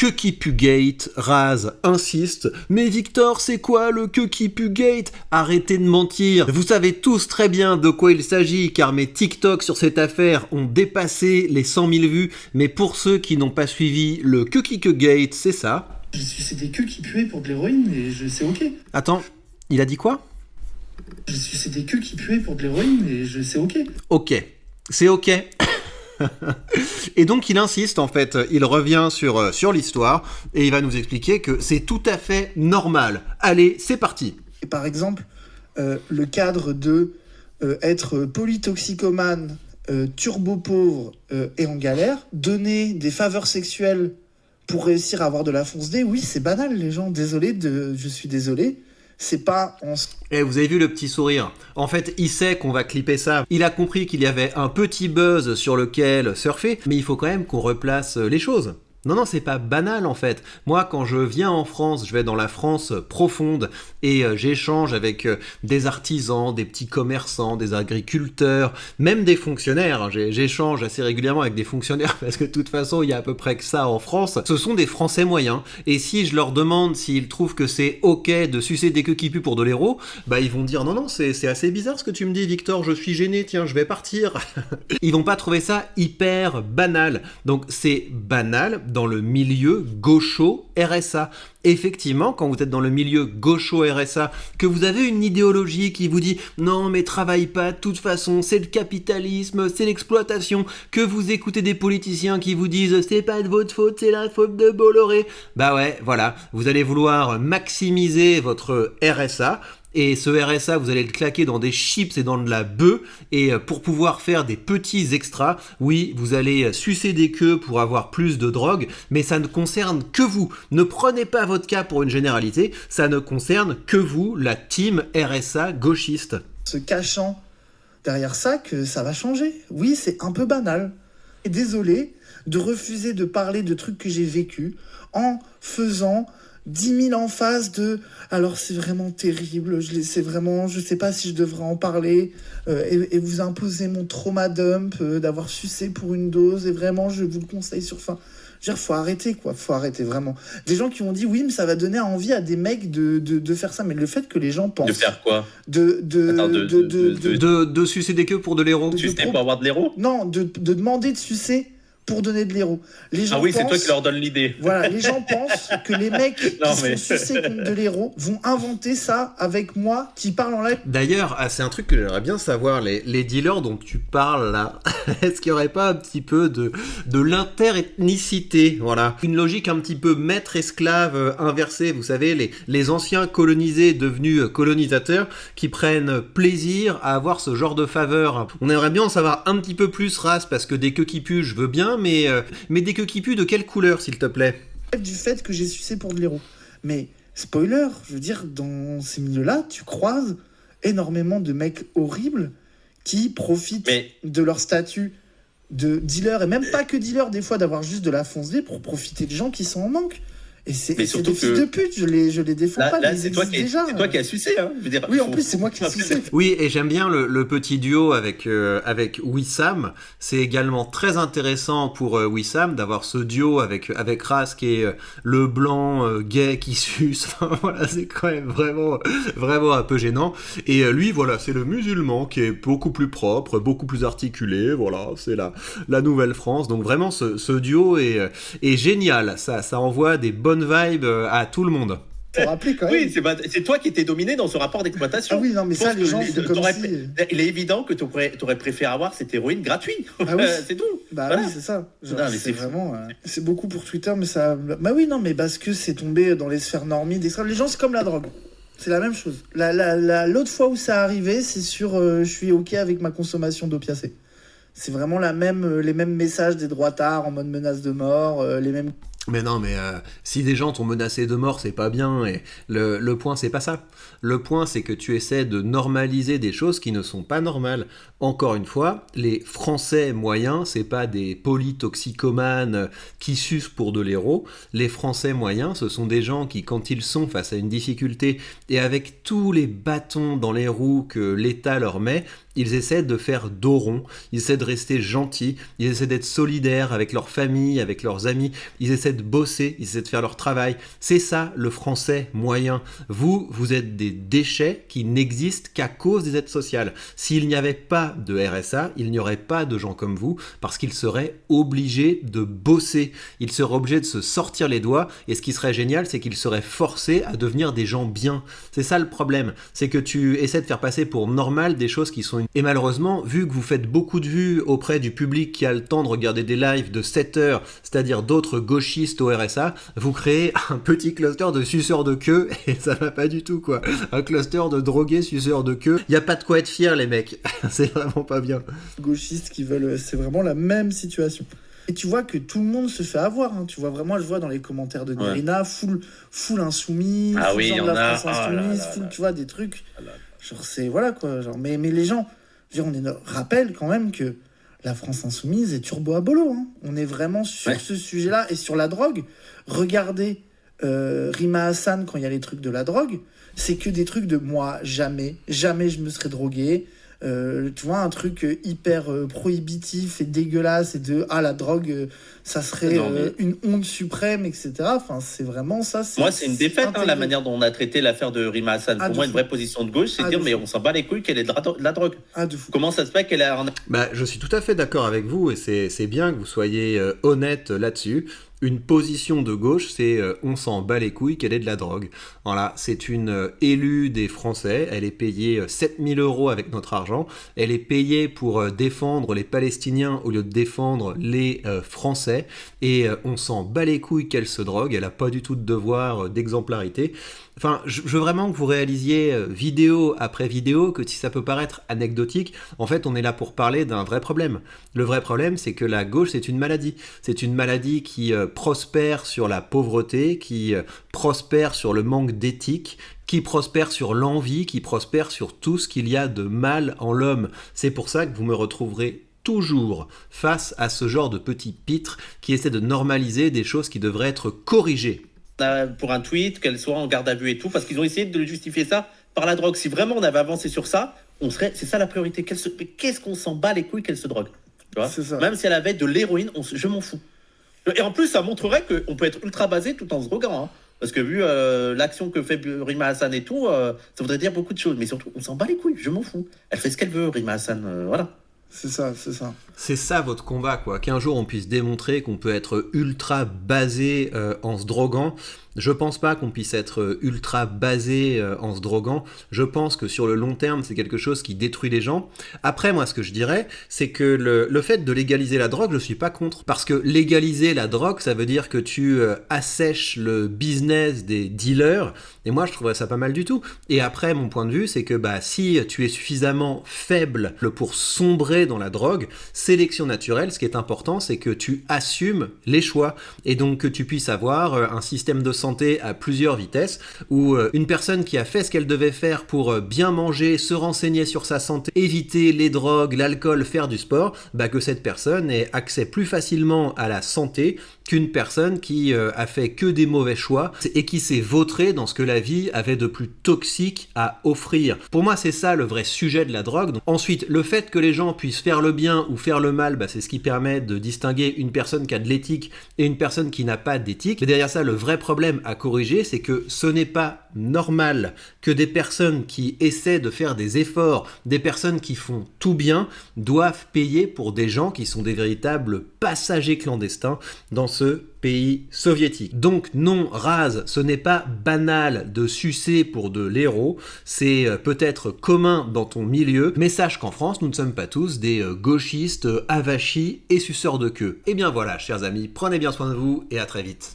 Que qui pue gate, Raz insiste. Mais Victor, c'est quoi le que qui pue gate? Arrêtez de mentir. Vous savez tous très bien de quoi il s'agit, car mes TikTok sur cette affaire ont dépassé les 100 000 vues. Mais pour ceux qui n'ont pas suivi le que qui que gate, c'est ça. C'est des queues qui puaient pour de l'héroïne et c'est ok. Attends, il a dit quoi? C'est des queues qui puaient pour de l'héroïne et c'est ok. Ok, c'est ok. Et donc il insiste en fait, il revient sur l'histoire et il va nous expliquer que c'est tout à fait normal. Allez, c'est parti. Et par exemple, le cadre de être polytoxicomane, turbo pauvre et en galère, donner des faveurs sexuelles pour réussir à avoir de la fonce D, oui, c'est banal les gens, je suis désolé. C'est pas... Vous avez vu le petit sourire? En fait, il sait qu'on va clipper ça. Il a compris qu'il y avait un petit buzz sur lequel surfer, mais il faut quand même qu'on replace les choses. Non, c'est pas banal en fait. Moi, quand je viens en France, je vais dans la France profonde et j'échange avec des artisans, des petits commerçants, des agriculteurs, même des fonctionnaires. J'échange assez régulièrement avec des fonctionnaires parce que de toute façon, il y a à peu près que ça en France. Ce sont des Français moyens. Et si je leur demande s'ils trouvent que c'est ok de sucer des queues qui puent pour de l'héros, bah ils vont dire non, c'est assez bizarre ce que tu me dis, Victor, je suis gêné, tiens, je vais partir. Ils vont pas trouver ça hyper banal. Donc c'est banal dans le milieu gaucho RSA. Effectivement, quand vous êtes dans le milieu gaucho RSA, que vous avez une idéologie qui vous dit non mais travaille pas, de toute façon c'est le capitalisme, c'est l'exploitation, que vous écoutez des politiciens qui vous disent c'est pas de votre faute, c'est la faute de Bolloré, bah ouais, voilà, vous allez vouloir maximiser votre RSA. Et ce RSA, vous allez le claquer dans des chips et dans de la bœuf. Et pour pouvoir faire des petits extras, oui, vous allez sucer des queues pour avoir plus de drogue. Mais ça ne concerne que vous. Ne prenez pas votre cas pour une généralité. Ça ne concerne que vous, la team RSA gauchiste. Se cachant derrière ça que ça va changer. Oui, c'est un peu banal. Et désolé de refuser de parler de trucs que j'ai vécu en faisant 10 000 en face de alors c'est vraiment terrible, je sais pas si je devrais en parler et vous imposer mon trauma dump d'avoir sucé pour une dose et vraiment je vous le conseille sur fin. Je veux dire, faut arrêter vraiment. Des gens qui ont dit oui mais ça va donner envie à des mecs de faire ça, mais le fait que les gens pensent... De faire quoi? De sucer des queues pour de l'héros. Sucer pour avoir de l'héros? Non, de demander de sucer pour donner de l'héros. Les gens c'est toi qui leur donne l'idée. Voilà, les gens pensent que les mecs qui sont sucés contre de l'héros vont inventer ça avec moi qui parle en live. D'ailleurs, c'est un truc que j'aimerais bien savoir, les dealers dont tu parles là, est-ce qu'il n'y aurait pas un petit peu de l'interethnicité, voilà, une logique un petit peu maître-esclave inversée, vous savez, les anciens colonisés devenus colonisateurs qui prennent plaisir à avoir ce genre de faveur. On aimerait bien en savoir un petit peu plus, Raz, parce que des queues qui puent, je veux bien, mais des queues qui puent de quelle couleur, s'il te plaît? Du fait que j'ai sucé pour de l'héros. Mais, spoiler, je veux dire, dans ces milieux-là, tu croises énormément de mecs horribles qui profitent de leur statut de dealer, et même pas que dealer, des fois, d'avoir juste de la fonce D pour profiter de gens qui sont en manque. Et c'est des fils de pute, je les défends pas. Là, c'est toi qui as sucé, hein. Je veux dire, oui, en plus, c'est moi qui ai sucé. Oui, et j'aime bien le petit duo avec Wissam. C'est également très intéressant pour Wissam d'avoir ce duo avec Raz qui est le blanc gay qui suce. Enfin, voilà, c'est quand même vraiment un peu gênant. Et lui, voilà, c'est le musulman qui est beaucoup plus propre, beaucoup plus articulé. Voilà, c'est la nouvelle France. Donc vraiment, ce duo est génial. Ça envoie des bonnes vibes à tout le monde. Faut rappeler quand même. Oui, c'est toi qui étais dominé dans ce rapport d'exploitation. Ah oui, non, mais ça, les gens font comme si... Il est évident que tu aurais préféré avoir cette héroïne gratuite. Ah oui. C'est tout. Bah voilà. Oui, c'est ça. Genre, non, c'est vraiment... c'est beaucoup pour Twitter, mais ça... Bah oui, non, mais parce que c'est tombé dans les sphères normies d'extrême. Les gens, c'est comme la drogue. C'est la même chose. L'autre fois où ça arrivait, c'est sur je suis OK avec ma consommation d'opiacés. C'est vraiment les mêmes messages des droitards en mode menace de mort, les mêmes... Mais non, mais si des gens t'ont menacé de mort, c'est pas bien. Et le point, c'est pas ça. Le point, c'est que tu essaies de normaliser des choses qui ne sont pas normales. Encore une fois, les Français moyens, c'est pas des polytoxicomanes qui sucent pour de l'héros. Les Français moyens, ce sont des gens qui, quand ils sont face à une difficulté et avec tous les bâtons dans les roues que l'État leur met, ils essaient de faire dos rond, ils essaient de rester gentils, ils essaient d'être solidaires avec leur famille, avec leurs amis, ils essaient de bosser, ils essaient de faire leur travail. C'est ça le français moyen. Vous êtes des déchets qui n'existent qu'à cause des aides sociales. S'il n'y avait pas de RSA, il n'y aurait pas de gens comme vous, parce qu'ils seraient obligés de bosser. Ils seraient obligés de se sortir les doigts, et ce qui serait génial, c'est qu'ils seraient forcés à devenir des gens bien. C'est ça le problème, c'est que tu essaies de faire passer pour normal des choses qui sont... Et malheureusement, vu que vous faites beaucoup de vues auprès du public qui a le temps de regarder des lives de 7 heures, c'est-à-dire d'autres gauchistes au RSA, vous créez un petit cluster de suceurs de queue, et ça va pas du tout, quoi. Un cluster de drogués suceurs de queue. Y a pas de quoi être fier, les mecs. C'est vraiment pas bien. Gauchistes qui veulent... C'est vraiment la même situation. Et tu vois que tout le monde se fait avoir. Hein. Tu vois vraiment, je vois dans les commentaires de Nerina, full insoumis, Ah full oui, gens il y de en la a. France Oh là insoumise, là full, là. tu vois, des trucs. Genre, c'est... Voilà, quoi. Genre, mais les gens... Je veux dire, rappelle quand même que la France insoumise est turbo à bolo. Hein. On est vraiment sur ce sujet-là. Et sur la drogue, regardez Rima Hassan quand il y a les trucs de la drogue. C'est que des trucs de moi, jamais je me serais drogué. Tu vois, un truc hyper prohibitif et dégueulasse et de la drogue, ça serait une honte suprême, etc. Enfin, c'est vraiment ça. Moi, c'est une défaite, la manière dont on a traité l'affaire de Rima Hassan. Pour moi, une vraie position de gauche, c'est de dire, mais on s'en bat les couilles qu'elle ait de la drogue. De fou. Comment ça se fait qu'elle a... Je suis tout à fait d'accord avec vous, et c'est bien que vous soyez honnête là-dessus. Une position de gauche, c'est on s'en bat les couilles qu'elle ait de la drogue. Voilà, c'est une élue des Français, elle est payée 7 000 € avec notre argent, elle est payée pour défendre les Palestiniens au lieu de défendre les Français, et on s'en bat les couilles qu'elle se drogue, elle n'a pas du tout de devoir d'exemplarité. Enfin, je veux vraiment que vous réalisiez vidéo après vidéo que si ça peut paraître anecdotique, en fait, on est là pour parler d'un vrai problème. Le vrai problème, c'est que la gauche, c'est une maladie. C'est une maladie qui prospère sur la pauvreté, qui prospère sur le manque d'éthique, qui prospère sur l'envie, qui prospère sur tout ce qu'il y a de mal en l'homme. C'est pour ça que vous me retrouverez toujours face à ce genre de petits pitres qui essaient de normaliser des choses qui devraient être corrigées. Pour un tweet, qu'elle soit en garde à vue et tout, parce qu'ils ont essayé de justifier ça par la drogue. Si vraiment on avait avancé sur ça, c'est ça la priorité. Qu'est-ce qu'on s'en bat les couilles qu'elle se drogue, tu vois ? C'est ça. Même si elle avait de l'héroïne, je m'en fous. Et en plus, ça montrerait qu'on peut être ultra basé tout en se droguant. Hein. Parce que vu l'action que fait Rima Hassan et tout, ça voudrait dire beaucoup de choses. Mais surtout, on s'en bat les couilles, je m'en fous. Elle fait ce qu'elle veut, Rima Hassan, voilà. C'est ça. C'est ça votre combat, quoi. Qu'un jour on puisse démontrer qu'on peut être ultra basé en se droguant. Je pense pas qu'on puisse être ultra basé en se droguant. Je pense que sur le long terme, c'est quelque chose qui détruit les gens. Après, moi, ce que je dirais, c'est que le fait de légaliser la drogue, je suis pas contre. Parce que légaliser la drogue, ça veut dire que tu assèches le business des dealers. Et moi, je trouverais ça pas mal du tout. Et après, mon point de vue, c'est que si tu es suffisamment faible pour sombrer dans la drogue, sélection naturelle, ce qui est important, c'est que tu assumes les choix. Et donc que tu puisses avoir un système de santé à plusieurs vitesses, où une personne qui a fait ce qu'elle devait faire pour bien manger, se renseigner sur sa santé, éviter les drogues, l'alcool, faire du sport, que cette personne ait accès plus facilement à la santé qu'une personne qui a fait que des mauvais choix et qui s'est vautrée dans ce que la vie avait de plus toxique à offrir. Pour moi, c'est ça le vrai sujet de la drogue. Donc, ensuite, le fait que les gens puissent faire le bien ou faire le mal, c'est ce qui permet de distinguer une personne qui a de l'éthique et une personne qui n'a pas d'éthique. Mais derrière ça, le vrai problème à corriger, c'est que ce n'est pas normal que des personnes qui essaient de faire des efforts, des personnes qui font tout bien, doivent payer pour des gens qui sont des véritables passagers clandestins dans ce pays soviétique. Donc non, Raz, ce n'est pas banal de sucer pour de l'héros, c'est peut-être commun dans ton milieu, mais sache qu'en France, nous ne sommes pas tous des gauchistes avachis et suceurs de queue. Et bien voilà, chers amis, prenez bien soin de vous et à très vite.